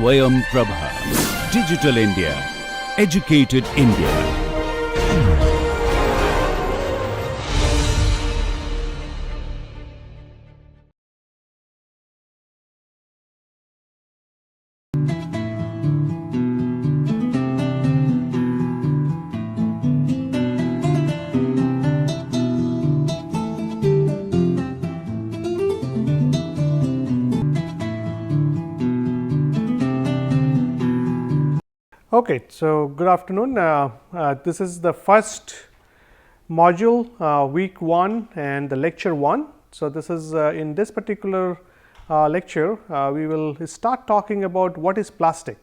SwayamPrabha. Digital India. Educated India. Okay, so good afternoon. This is the first module, week 1 and the lecture 1. So, this is in this particular lecture, we will start talking about what is plastic.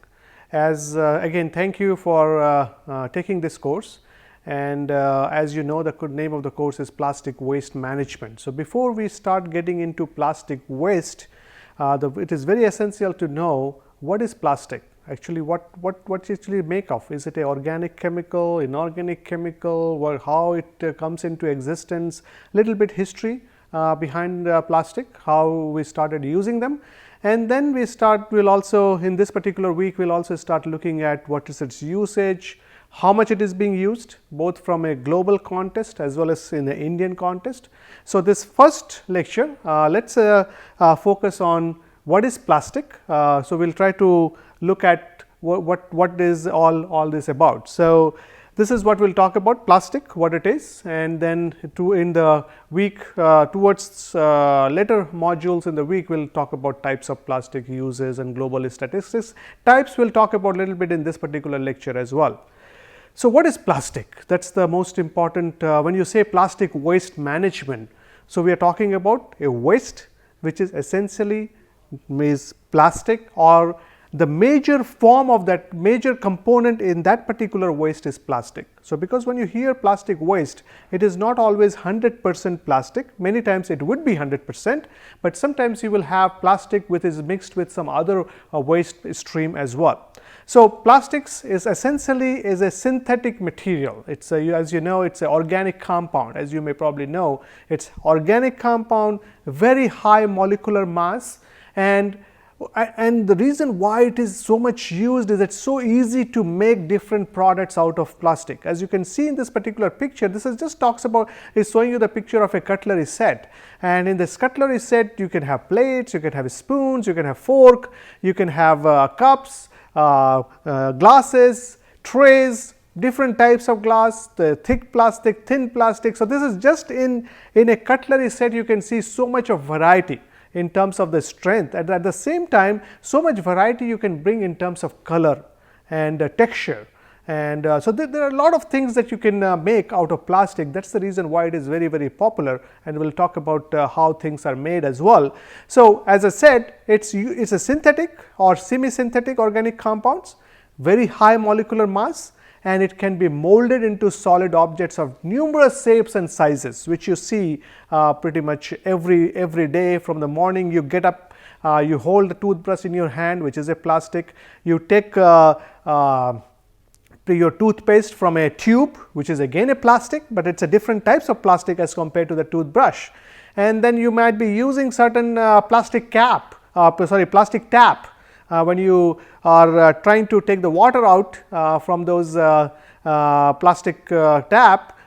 As again, thank you for taking this course, and as you know, the name of the course is Plastic Waste Management. So, before we start getting into plastic waste, it is very essential to know what is plastic. Actually, what actually make of? Is it a organic chemical, inorganic chemical, or how it comes into existence? Little bit history behind plastic, how we started using them, and then we'll also in this particular week we'll also start looking at what is its usage, how much it is being used, both from a global context as well as in the Indian context. So, this first lecture, let's focus on what is plastic. So, we'll try to look at what is all this about. So, this is what we'll talk about, plastic, what it is, and then in the week towards later modules in the week we'll talk about types of plastic uses and global statistics. Types we'll talk about a little bit in this particular lecture as well. So, what is plastic? That's the most important when you say plastic waste management. So, we are talking about a waste which is essentially is plastic, or the major form of that major component in that particular waste is plastic. So, because when you hear plastic waste, it is not always 100% plastic, many times it would be 100%, but sometimes you will have plastic which is mixed with some other waste stream as well. So, plastics is essentially a synthetic material. It's as you know, it's an organic compound, as you may probably know, it's organic compound, very high molecular mass, and the reason why it is so much used is it's so easy to make different products out of plastic. As you can see in this particular picture, this is just is showing you the picture of a cutlery set, and in this cutlery set you can have plates, you can have spoons, you can have fork, you can have cups, glasses, trays, different types of glass, the thick plastic, thin plastic. So, this is just in a cutlery set you can see so much of variety in terms of the strength, and at the same time so much variety you can bring in terms of color and texture, and so there are a lot of things that you can make out of plastic. That is the reason why it is very, very popular, and we will talk about how things are made as well. So, as I said, it's a synthetic or semi-synthetic organic compounds, very high molecular mass, and it can be molded into solid objects of numerous shapes and sizes, which you see pretty much every day. From the morning you get up, you hold the toothbrush in your hand, which is a plastic. You take your toothpaste from a tube, which is again a plastic, but it's a different types of plastic as compared to the toothbrush. And then you might be using certain plastic tap when you are trying to take the water out from those plastic tap,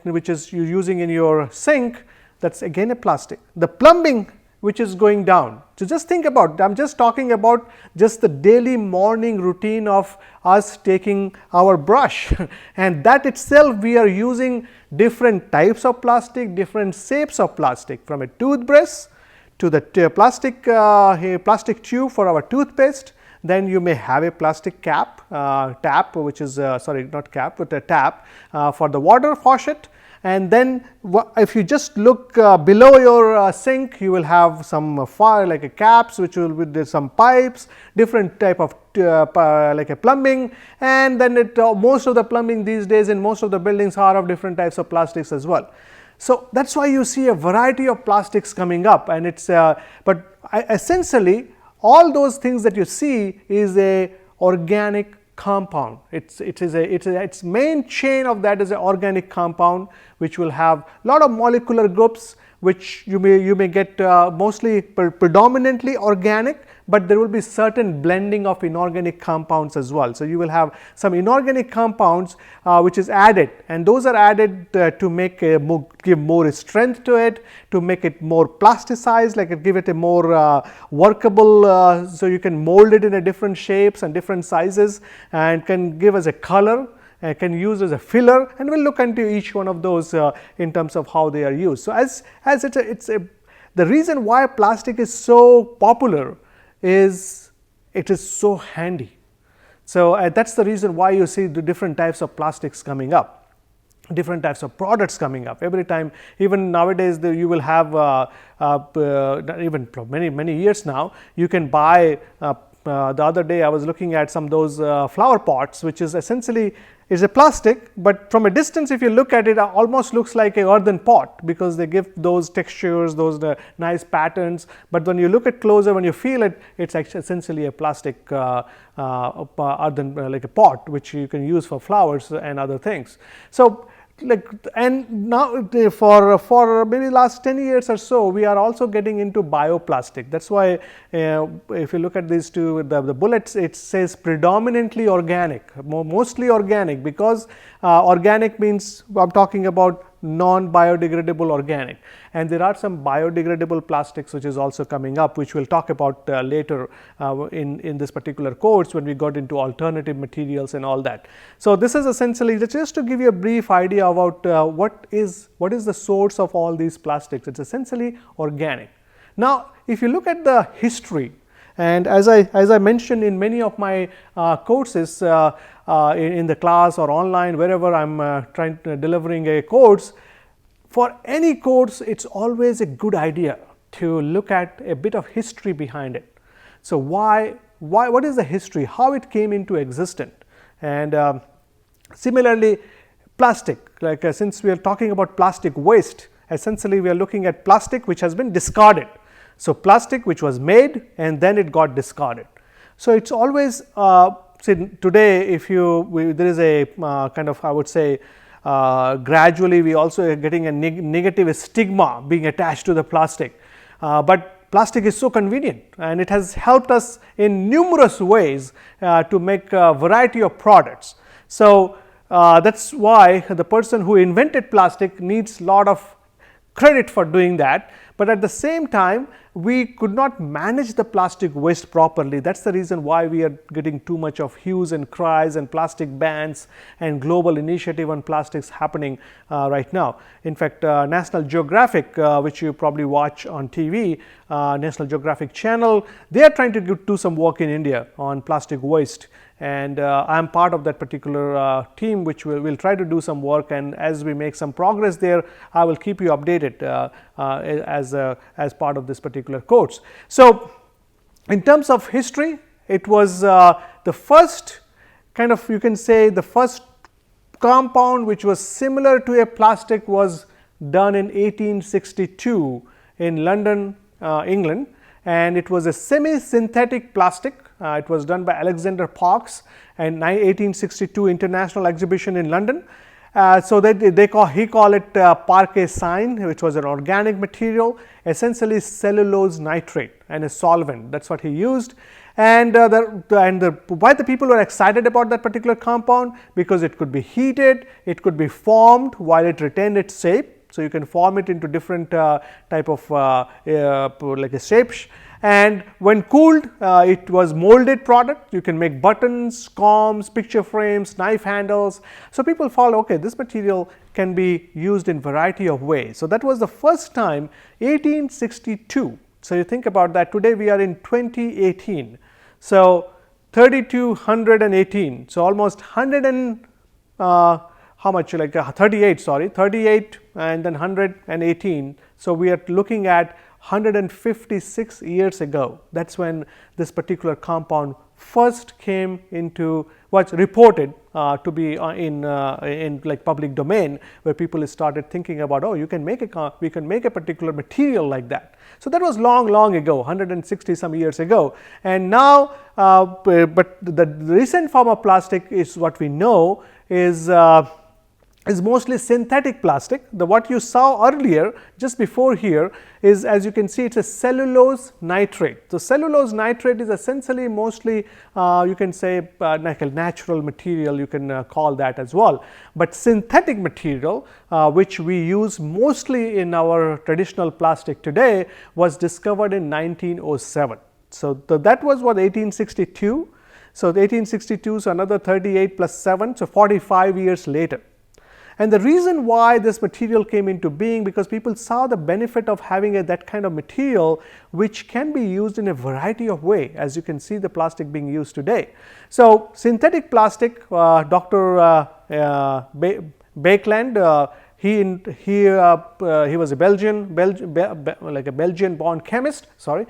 which is you using in your sink, that's again a plastic. The plumbing which is going down. So, just think about, I am just talking about just the daily morning routine of us taking our brush and that itself we are using different types of plastic, different shapes of plastic, from a toothbrush to the plastic tube for our toothpaste. Then you may have a plastic tap which is sorry, not cap, but a tap for the water faucet. And then if you just look below your sink, you will have some fire like a caps, which will be some pipes, different type of like a plumbing, and then most of the plumbing these days in most of the buildings are of different types of plastics as well. So, that is why you see a variety of plastics coming up, and it's but essentially all those things that you see is a organic compound. Its main chain of that is an organic compound, which will have lot of molecular groups, which you may get mostly predominantly organic, but there will be certain blending of inorganic compounds as well. So, you will have some inorganic compounds which is added, and those are added to make give more strength to it, to make it more plasticized, like give it a more workable, so you can mold it in a different shapes and different sizes, and can give us a color, can use as a filler, and we will look into each one of those in terms of how they are used. So, as it's the reason why plastic is so popular is it is so handy. So, that is the reason why you see the different types of plastics coming up, different types of products coming up every time. Even nowadays you will have even many years now, you can buy the other day I was looking at some of those flower pots, which is essentially is a plastic, but from a distance if you look at it, almost looks like a earthen pot, because they give those textures, those nice patterns, but when you look at closer, when you feel it, it's actually essentially a plastic earthen, like a pot which you can use for flowers and other things. So, and now for maybe last 10 years or so, we are also getting into bioplastic. That is why if you look at these two, the bullets, it says predominantly organic, mostly organic, because organic means I am talking about non-biodegradable organic, and there are some biodegradable plastics which is also coming up, which we will talk about later in this particular course when we got into alternative materials and all that. So, this is essentially just to give you a brief idea about what is the source of all these plastics. It is essentially organic. Now, if you look at the history, and as I mentioned in many of my courses in the class or online, wherever I am delivering a course, for any course it is always a good idea to look at a bit of history behind it. So, what is the history, how it came into existence? And similarly, plastic, like since we are talking about plastic waste, essentially we are looking at plastic which has been discarded. So, plastic which was made and then it got discarded. So, it is always today if there is a kind of, I would say, gradually we also are getting a negative stigma being attached to the plastic, but plastic is so convenient and it has helped us in numerous ways to make a variety of products. So, that is why the person who invented plastic needs a lot of credit for doing that, but at the same time we could not manage the plastic waste properly. That is the reason why we are getting too much of hues and cries and plastic bans and global initiative on plastics happening right now. In fact, National Geographic, which you probably watch on TV, National Geographic channel, they are trying to do some work in India on plastic waste, and I am part of that particular team which will try to do some work, and as we make some progress there, I will keep you updated as part of this particular course. So, in terms of history, it was the first kind of, you can say, the first compound which was similar to a plastic was done in 1862 in London, England, and it was a semi-synthetic plastic. It was done by Alexander Parkes and 1862 International Exhibition in London. So, that he call it Parkesine, which was an organic material, essentially cellulose nitrate and a solvent. That is what he used, and why the people were excited about that particular compound, because it could be heated, it could be formed while it retained its shape. So, you can form it into different type of like a shapes, and when cooled it was molded product. You can make buttons, combs, picture frames, knife handles. So, people follow, okay, this material can be used in variety of ways. So, that was the first time, 1862. So, you think about that, today we are in 2018. So, 3218, so almost 100 and how much, like 38, sorry, 38 and then 118. So, we are looking at 156 years ago. That is when this particular compound first came into, was reported to be in like public domain, where people started thinking about, oh, we can make a particular material like that. So, that was long ago, 160 some years ago, and now but the recent form of plastic is what we know is is mostly synthetic plastic. What you saw earlier just before here is, as you can see, it's a cellulose nitrate. So, cellulose nitrate is essentially mostly you can say like a natural material, you can call that as well. But synthetic material which we use mostly in our traditional plastic today was discovered in 1907. So, that was what 1862. So, 1862, so another 38 plus 7, so 45 years later. And the reason why this material came into being, because people saw the benefit of having that kind of material which can be used in a variety of ways, as you can see the plastic being used today. So, synthetic plastic, Dr. Baekeland, he was a Belgian born chemist, sorry.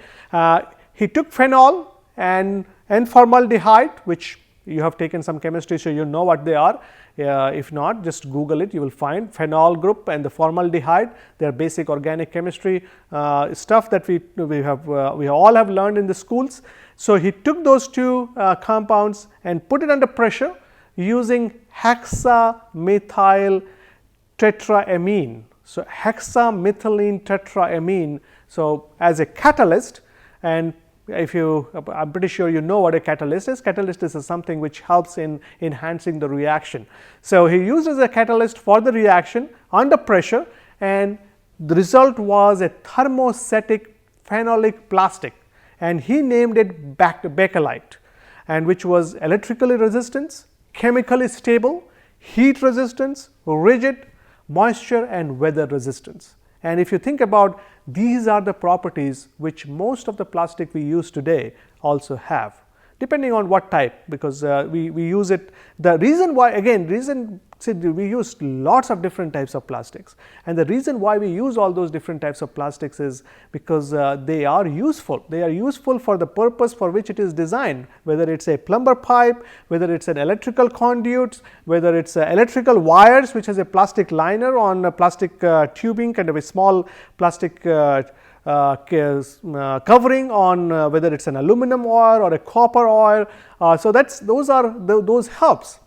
He took phenol and formaldehyde, which you have taken some chemistry, so you know what they are. If not, just Google it, you will find phenol group and the formaldehyde. They are basic organic chemistry stuff that we all have learned in the schools. So, he took those two compounds and put it under pressure using hexamethyl tetraamine. So, hexamethylene tetraamine, so as a catalyst. And if you, I am pretty sure you know what a catalyst is. Catalyst is something which helps in enhancing the reaction. So, he used as a catalyst for the reaction under pressure, and the result was a thermostatic phenolic plastic, and he named it bakelite, and which was electrically resistant, chemically stable, heat resistance, rigid, moisture and weather resistance. And if you think about, these are the properties which most of the plastic we use today also have, depending on what type, because we use it. The reason why, again, we use lots of different types of plastics, and the reason why we use all those different types of plastics is because they are useful. They are useful for the purpose for which it is designed, whether it is a plumber pipe, whether it is an electrical conduit, whether it is electrical wires which has a plastic liner on a plastic tubing, kind of a small plastic covering on whether it is an aluminum oil or a copper oil. So, those helps,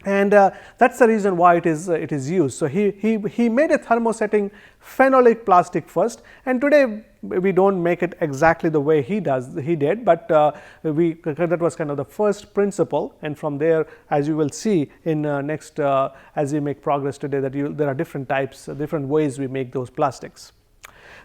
and that is the reason why it is used. So, he made a thermosetting phenolic plastic first, and today we do not make it exactly the way he did, but that was kind of the first principle, and from there, as you will see in next as we make progress today, that there are different types, different ways we make those plastics.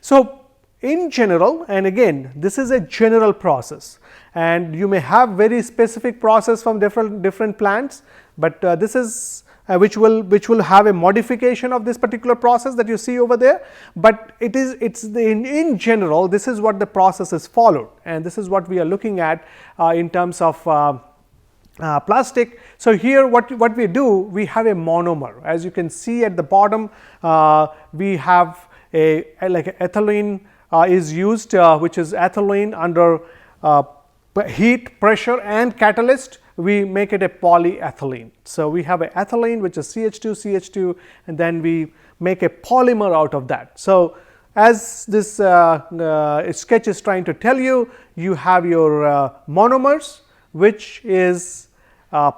So, in general, and again this is a general process, and you may have very specific process from different plants, but this is which will have a modification of this particular process that you see over there, but in general this is what the process is followed, and this is what we are looking at in terms of plastic. So, here what we do, we have a monomer. As you can see at the bottom, we have like ethylene is used, which is ethylene under heat, pressure and catalyst, we make it a polyethylene. So, we have a ethylene which is CH2, and then we make a polymer out of that. So, as this sketch is trying to tell you, you have your monomers which is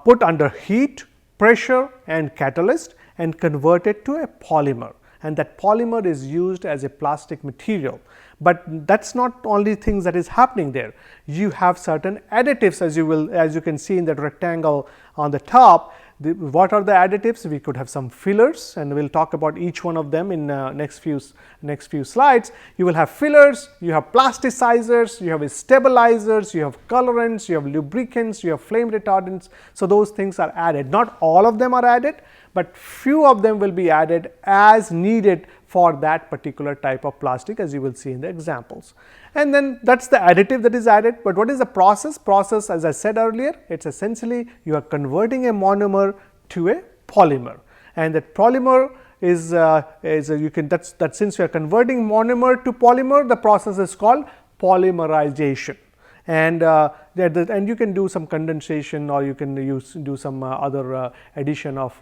put under heat, pressure and catalyst and converted to a polymer, and that polymer is used as a plastic material. But that is not only things that is happening there. You have certain additives, as you can see in that rectangle on the top. What are the additives? We could have some fillers, and we will talk about each one of them in next few slides. You will have fillers, you have plasticizers, you have stabilizers, you have colorants, you have lubricants, you have flame retardants. So, those things are added. Not all of them are added, but few of them will be added as needed for that particular type of plastic, as you will see in the examples. And then that is the additive that is added. But what is the process? Process, as I said earlier, it is essentially you are converting a monomer to a polymer, and that polymer is that since we are converting monomer to polymer, the process is called polymerization. And you can do some condensation, or you can do some other addition of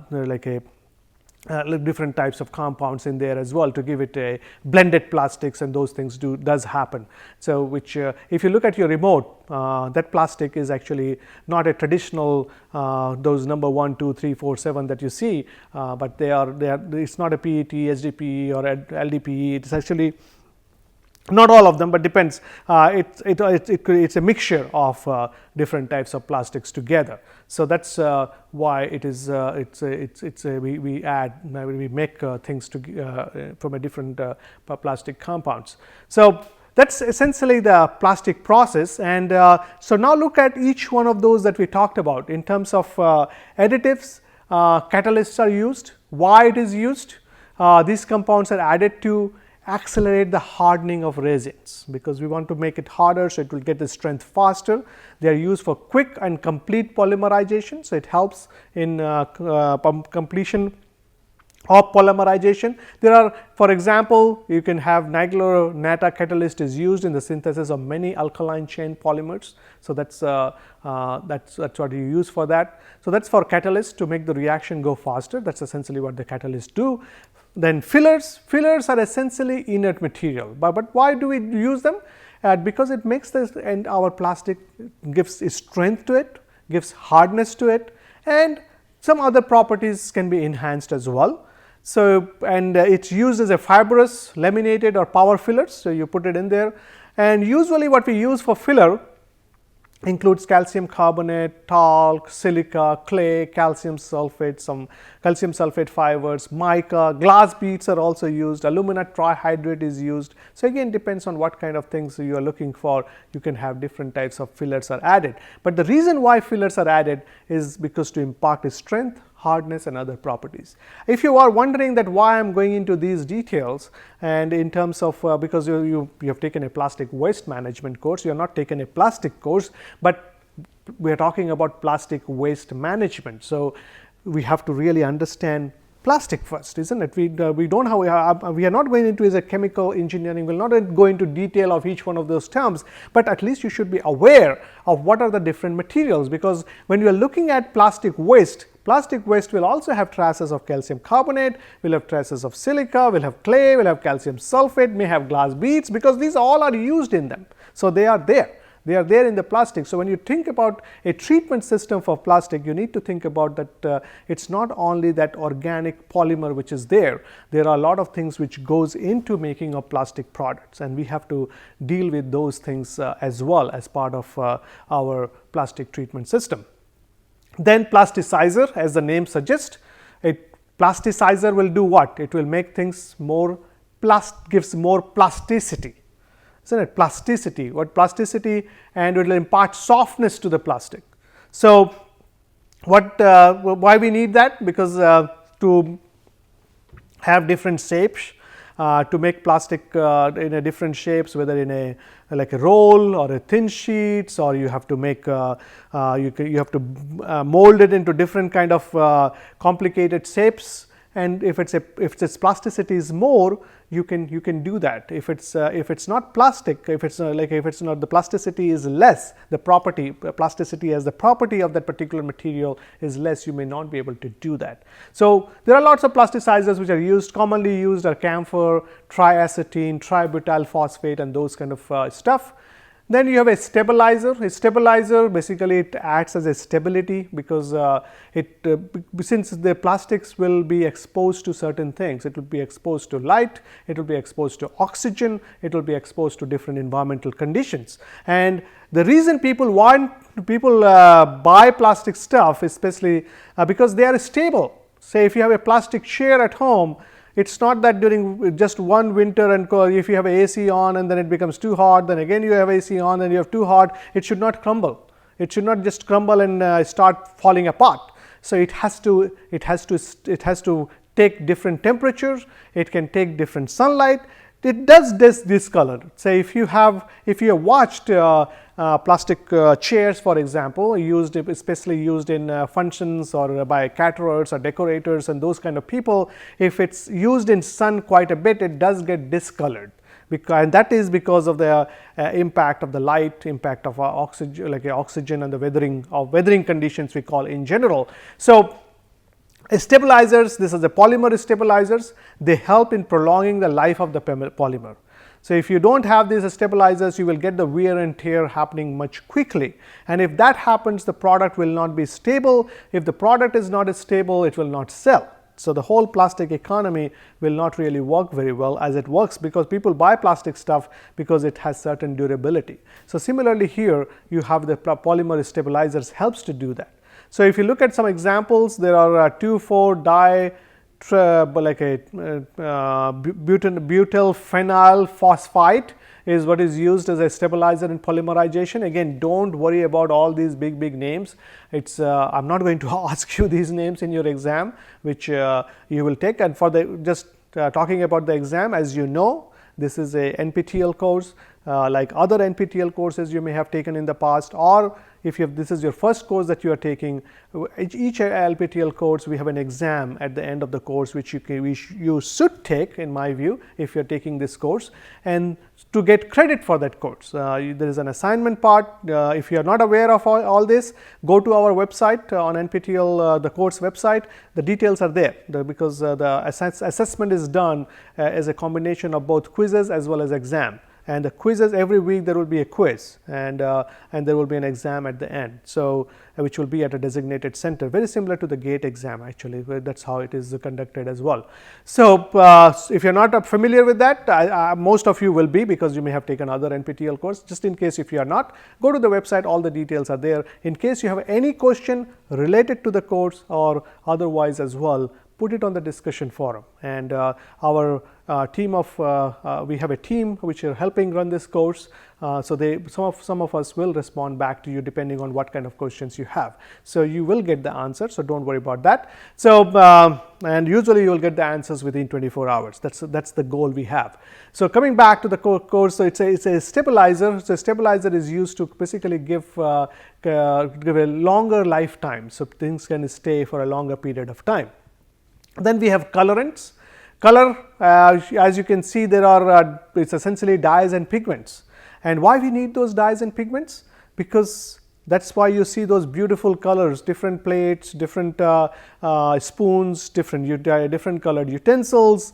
like a different types of compounds in there as well to give it a blended plastics, and those things does happen. So which if you look at your remote, that plastic is actually not a traditional those number 1, 2, 3, 4, 7 that you see, but they are it's not a PET, HDPE or LDPE. It's actually not all of them, but depends. It's a mixture of different types of plastics together. So that's why it is. We make things from a different plastic compounds. So that's essentially the plastic process. And so now look at each one of those that we talked about in terms of additives. Catalysts are used. Why it is used? These compounds are added to accelerate the hardening of resins, because we want to make it harder, so it will get the strength faster. They are used for quick and complete polymerization, so it helps in completion of polymerization. There are, for example, you can have Naglier-Natta catalyst is used in the synthesis of many alkaline chain polymers. So that's what you use for that. So that's for catalyst to make the reaction go faster. That's essentially what the catalysts do. Then fillers are essentially inert material, but why do we use them? Because it makes this, and our plastic gives strength to it, gives hardness to it, and some other properties can be enhanced as well. So, and it's used as a fibrous, laminated or power fillers. So you put it in there, and usually what we use for filler includes calcium carbonate, talc, silica, clay, calcium sulfate, some calcium sulfate fibers, mica, glass beads are also used, alumina trihydrate is used. So again, depends on what kind of things you are looking for. You can have different types of fillers are added, but the reason why fillers are added is because to impart strength, hardness and other properties. If you are wondering that why I am going into these details, and in terms of because you have taken a plastic waste management course, you have not taken a plastic course, but we are talking about plastic waste management. So we have to really understand plastic first, isn't it? We don't have, we are not going into is a chemical engineering, we will not go into detail of each one of those terms, but at least you should be aware of what are the different materials, because when you are looking at plastic waste will also have traces of calcium carbonate, will have traces of silica, will have clay, will have calcium sulfate, may have glass beads, because these all are used in them. So they are there. They are there in the plastic. So when you think about a treatment system for plastic, you need to think about that it's not only that organic polymer which is there. There are a lot of things which goes into making of plastic products, and we have to deal with those things as well as part of our plastic treatment system. Then plasticizer, as the name suggests, a plasticizer will do what? It will make things more gives more plasticity. Isn't it? Plasticity, what plasticity, and it will impart softness to the plastic. So what why we need that? Because to have different shapes, to make plastic in a different shapes, whether in a like a roll or a thin sheets, or you have to make you have to mold it into different kind of complicated shapes. And if its plasticity is more, you can do that. If it's not plastic, if it's not, the plasticity is less, the property plasticity as the property of that particular material is less, you may not be able to do that. So there are lots of plasticizers which are commonly used are camphor, triacetylene, tributyl phosphate, and those kind of stuff. Then you have a stabilizer. A stabilizer basically it acts as a stability, because since the plastics will be exposed to certain things, it will be exposed to light, it will be exposed to oxygen, it will be exposed to different environmental conditions. And the reason people buy plastic stuff, especially because they are stable. Say if you have a plastic chair at home, it's not that during just one winter, and if you have AC on and then it becomes too hot, then again you have AC on and you have too hot, it should not crumble. It should not just crumble and start falling apart. So it has to take different temperatures, it can take different sunlight. It does discolor. Say if you have watched plastic chairs, for example, especially used in functions or by caterers or decorators and those kind of people, if it's used in sun quite a bit, it does get discolored. And that is because of the impact of the light, impact of oxygen, like oxygen and the weathering conditions we call in general. So Stabilizers, this is the polymer stabilizers, they help in prolonging the life of the polymer. So, if you do not have these stabilizers, you will get the wear and tear happening much quickly, and if that happens, the product will not be stable. If the product is not stable, it will not sell. So, the whole plastic economy will not really work very well as it works, because people buy plastic stuff because it has certain durability. So, similarly here you have the polymer stabilizers helps to do that. So, if you look at some examples, there are 2,4-di like a butyl phenyl phosphide is what is used as a stabilizer in polymerization. Again, do not worry about all these big names. It's I am not going to ask you these names in your exam, which you will take. And for the just talking about the exam, as you know, this is a NPTEL course, like other NPTEL courses you may have taken in the past, or if you have, this is your first course that you are taking. Each LPTEL course, we have an exam at the end of the course, which you should take, in my view, if you are taking this course, and to get credit for that course. There is an assignment part. If you are not aware of all this, go to our website on NPTEL, the course website. The details are there, because the assessment is done as a combination of both quizzes as well as exam. And the quizzes, every week there will be a quiz, and there will be an exam at the end. So, which will be at a designated center, very similar to the GATE exam actually, where that is how it is conducted as well. So, if you are not familiar with that, most of you will be, because you may have taken other NPTEL course. Just in case if you are not, go to the website, all the details are there. In case you have any question related to the course or otherwise as well, put it on the discussion forum, and our team of we have a team which are helping run this course. So, some of us will respond back to you depending on what kind of questions you have. So, you will get the answer. So, do not worry about that. So, and usually you will get the answers within 24 hours. That's the goal we have. So, coming back to the course, so it's a stabilizer. So, stabilizer is used to basically give a longer lifetime, so things can stay for a longer period of time. Then we have colorants. Color, as you can see, there are it's essentially dyes and pigments. And why we need those dyes and pigments? Because that's why you see those beautiful colors, different plates, different spoons, different colored utensils,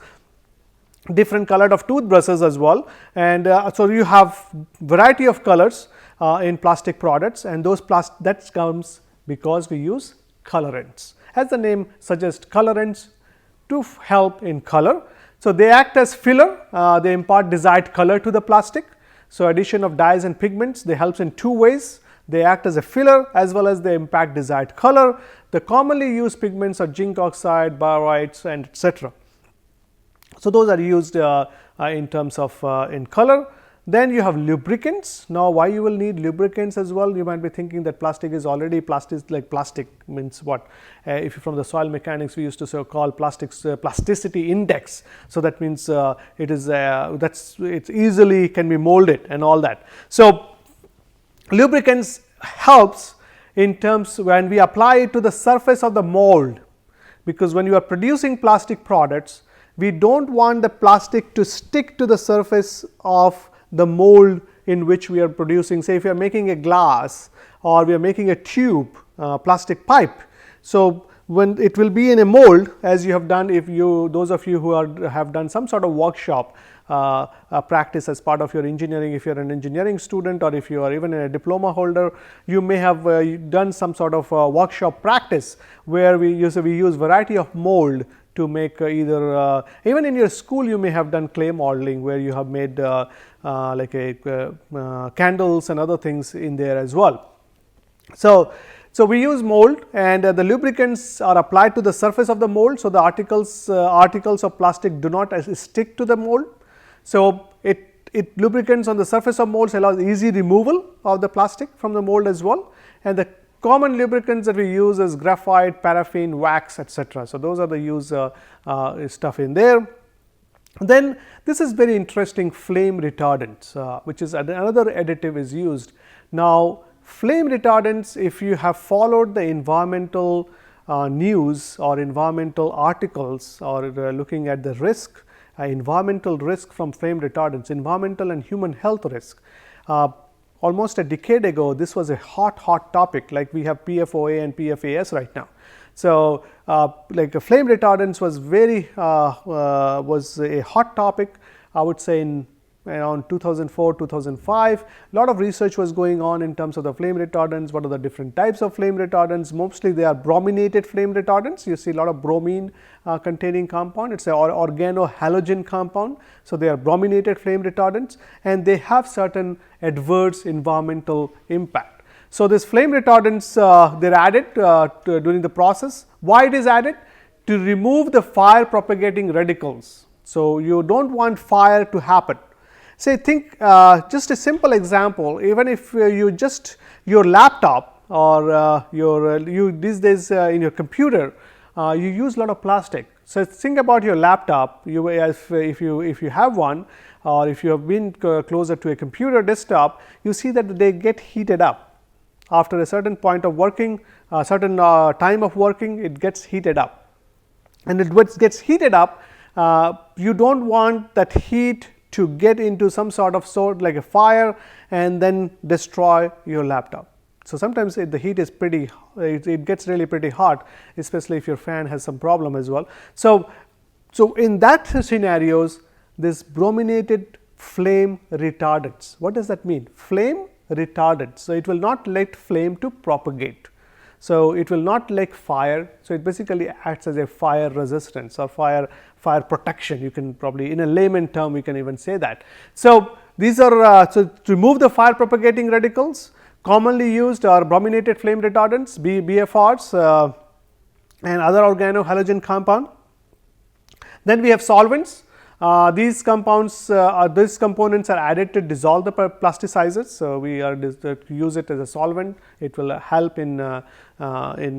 different colored of toothbrushes as well. And so you have variety of colors in plastic products, and those that comes because we use colorants. As the name suggests, colorants to help in color. So, they act as filler, they impart desired color to the plastic. So, addition of dyes and pigments, they helps in two ways. They act as a filler as well as they impact desired color. The commonly used pigments are zinc oxide, barytes, and etc. So, those are used in terms of in color. Then you have lubricants. Now, why you will need lubricants as well? You might be thinking that plastic is already plastic, like plastic means what? If from the soil mechanics, we used to call plastics plasticity index. So, that means it is it's easily can be molded and all that. So, lubricants helps in terms when we apply it to the surface of the mold, because when you are producing plastic products, we do not want the plastic to stick to the surface of the mold in which we are producing. Say if you are making a glass or we are making a tube, plastic pipe. So, when it will be in a mold, as you have done, if you those of you who have done some sort of workshop practice as part of your engineering, if you are an engineering student or if you are even a diploma holder, you may have done some sort of workshop practice where we use variety of mold to make either even in your school you may have done clay modeling, where you have made like candles and other things in there as well. So, we use mold, and the lubricants are applied to the surface of the mold. So, the articles of plastic do not stick to the mold. So, it lubricants on the surface of molds allows easy removal of the plastic from the mold as well, and the common lubricants that we use is graphite, paraffin, wax, etc. So, those are the use stuff in there. Then this is very interesting, flame retardants, which is another additive is used. Now, flame retardants, if you have followed the environmental news or environmental articles or looking at the risk, environmental risk from flame retardants, environmental and human health risk. Almost a decade ago, this was a hot topic, like we have PFOA and PFAS right now. So, like flame retardants was was a hot topic, I would say, in around 2004, 2005. A lot of research was going on in terms of the flame retardants. What are the different types of flame retardants? Mostly they are brominated flame retardants. You see a lot of bromine containing compound. It's an organohalogen compound. So, they are brominated flame retardants, and they have certain adverse environmental impact. So, this flame retardants they are added during the process. Why it is added? To remove the fire propagating radicals. So, you do not want fire to happen. Say, think just a simple example, even if you just your laptop or you these days in your computer, you use a lot of plastic. So, think about your laptop, if you have one, or if you have been closer to a computer desktop, you see that they get heated up. After a certain point of working, certain time of working, it gets heated up, and it gets heated up, you do not want that heat to get into some sort like a fire and then destroy your laptop. So, sometimes the heat is pretty, it gets really pretty hot, especially if your fan has some problem as well. So, in that scenarios, this brominated flame retardants, what does that mean? Flame retardant. So, it will not let flame to propagate. So, it will not like fire. So, it basically acts as a fire resistance or fire protection. You can probably, in a layman term, we can even say that. So, these are so to remove the fire propagating radicals. Commonly used are brominated flame retardants, BFRs, and other organohalogen compound. Then we have solvents. These compounds these components are added to dissolve the plasticizers. So, we are use it as a solvent. It will help in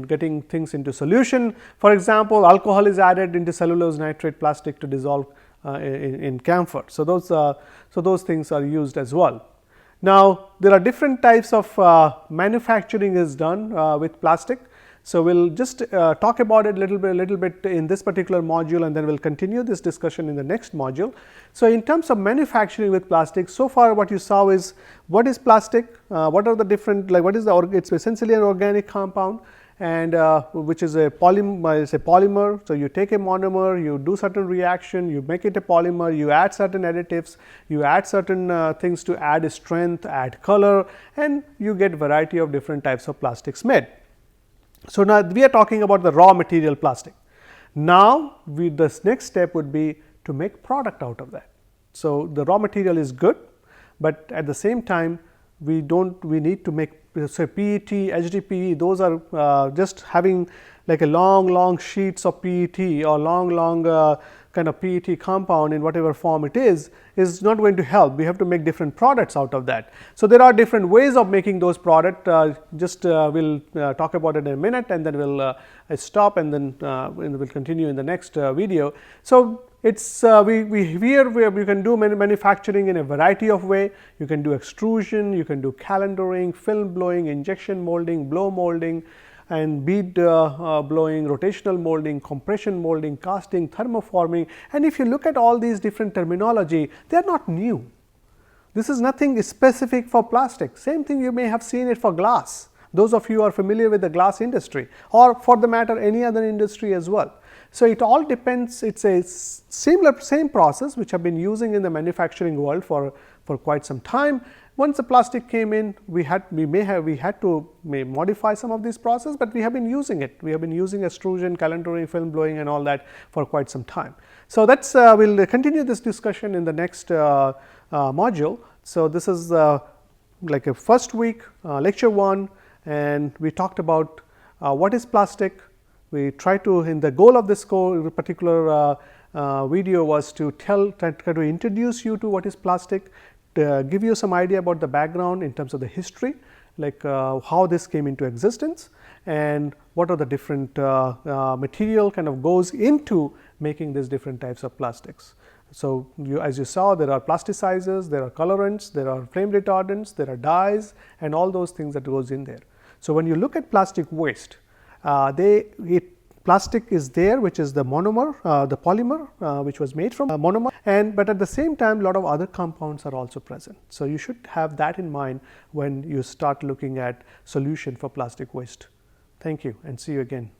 getting things into solution. For example, alcohol is added into cellulose nitrate plastic to dissolve in camphor. So, those things are used as well. Now, there are different types of manufacturing is done with plastic. So, we will just talk about it little bit in this particular module, and then we will continue this discussion in the next module. So, in terms of manufacturing with plastic, so far what you saw is what is plastic, what are the different, like what is it is essentially an organic compound, and which is a polymer. So, you take a monomer, you do certain reaction, you make it a polymer, you add certain additives, you add certain things to add strength, add color, and you get variety of different types of plastics made. So, now we are talking about the raw material plastic. Now, this next step would be to make product out of that. So, the raw material is good, but at the same time we need to make, say, PET, HDPE, those are just having like a long sheets of PET or long kind of PET compound in whatever form it is not going to help. We have to make different products out of that. So, there are different ways of making those products. We will talk about it in a minute, and then we will stop, and then we will continue in the next video. So, it's we can do manufacturing in a variety of way. You can do extrusion, you can do calendaring, film blowing, injection molding, blow molding, and bead blowing, rotational molding, compression molding, casting, thermoforming. And if you look at all these different terminology, they are not new. This is nothing specific for plastic. Same thing you may have seen it for glass. Those of you who are familiar with the glass industry, or for the matter any other industry as well. So, it all depends. It is a same process which have been using in the manufacturing world for quite some time. Once the plastic came in, we had to modify some of this process, but we have been using it. We have been using extrusion, calendaring, film blowing, and all that for quite some time. So, that's we will continue this discussion in the next module. So, this is like a first week lecture 1, and we talked about what is plastic. We try to, in the goal of this particular video was to try to introduce you to what is plastic, give you some idea about the background in terms of the history, like how this came into existence, and what are the different material kind of goes into making these different types of plastics. So, as you saw, there are plasticizers, there are colorants, there are flame retardants, there are dyes, and all those things that goes in there. So, when you look at plastic waste, plastic is there, which is the monomer, the polymer which was made from monomer, but at the same time lot of other compounds are also present. So, you should have that in mind when you start looking at solution for plastic waste. Thank you, and see you again.